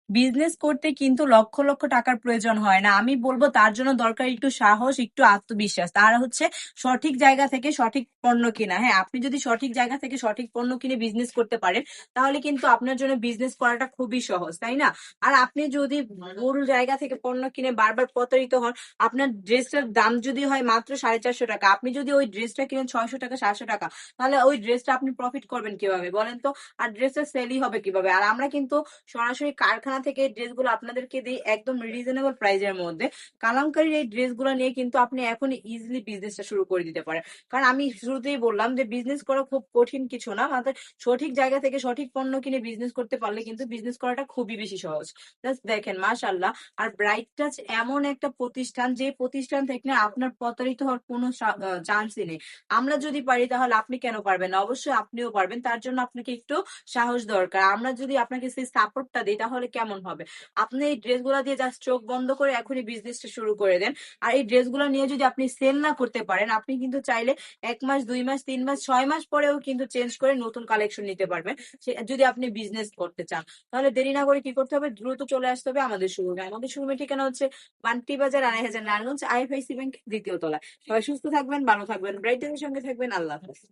Business করতে কিন্তু লক্ষ লক্ষ টাকার প্রয়োজন হয় না। আমি বলবো তার জন্য দরকার একটু সাহস, একটু আত্মবিশ্বাস। তার হচ্ছে সঠিক জায়গা থেকে সঠিক পণ্য কিনা। হ্যাঁ, আপনি যদি সঠিক জায়গা থেকে সঠিক পণ্য কিনে বিজনেস করতে পারেন, তাহলে কিন্তু আপনার জন্য বিজনেস করাটা খুবই সহজ, তাই না? আর আপনি যদি ভুল জায়গা থেকে পণ্য কিনে বারবার প্রতারিত হন, আপনার ড্রেসটার দাম যদি হয় মাত্র 450 টাকা, আপনি যদি ওই ড্রেসটা কিনেন 600 টাকা 700 টাকা, তাহলে ওই ড্রেসটা আপনি প্রফিট করবেন কিভাবে বলেন তো? আর ড্রেসটা সেলই হবে কিভাবে? আর আমরা কিন্তু সরাসরি কারখানা থেকে এই ড্রেসগুলো আপনাদেরকে দিই একদম রিজনেবল প্রাইজের মধ্যে। কালামকারীর এই ড্রেসগুলো নিয়ে কিন্তু আপনি এখন ইজিলি বিজনেসটা শুরু করে দিতে পারেন। কারণ আমি শুরুতেই বললাম যে বিজনেস করা খুব কঠিন কিছু না, মাত্র সঠিক জায়গা থেকে সঠিক পণ্য কিনে বিজনেস করতে পারলে কিন্তু বিজনেস করাটা খুবই বেশি সহজ। জাস্ট দেখেন, মাশাল্লাহ। আর ব্রাইট টাচ এমন একটা প্রতিষ্ঠান, যে প্রতিষ্ঠান থেকে আপনার প্রতারিত হওয়ার কোনো চান্সই নেই। আমরা যদি পারি, তাহলে আপনি কেন পারবেন না? অবশ্যই আপনিও পারবেন। তার জন্য আপনাকে একটু সাহস দরকার। আমরা যদি আপনাকে সেই সাপোর্টটা দিই, তাহলে কেমন হবে? আপনি এই ড্রেসগুলো দিয়ে জাস্ট চোখ বন্ধ করে এখনই বিজনেসটা শুরু করে দেন। আর এই ড্রেসগুলো নিয়ে যদি আপনি সেল না করতে পারেন, আপনি কিন্তু চাইলে 1 মাস, 2 মাস, 3 মাস, 6 মাস পরেও কিন্তু চেঞ্জ করে নতুন কালেকশন নিতে পারবেন। যদি আপনি বিজনেস করতে চান, তাহলে দেরি না করে কি করতে হবে? দ্রুত চলে আসতে হবে আমাদের শোরুমে। আমাদের শোরুমের ঠিকানা হচ্ছে বান্টি বাজার, 2500 নারায়ণগঞ্জ, আইএফআইসি ব্যাংক 2য় তলায়। সবাই সুস্থ থাকবেন, ভালো থাকবেন, ব্রাইটের সঙ্গে থাকবেন। আল্লাহ হাফেজ।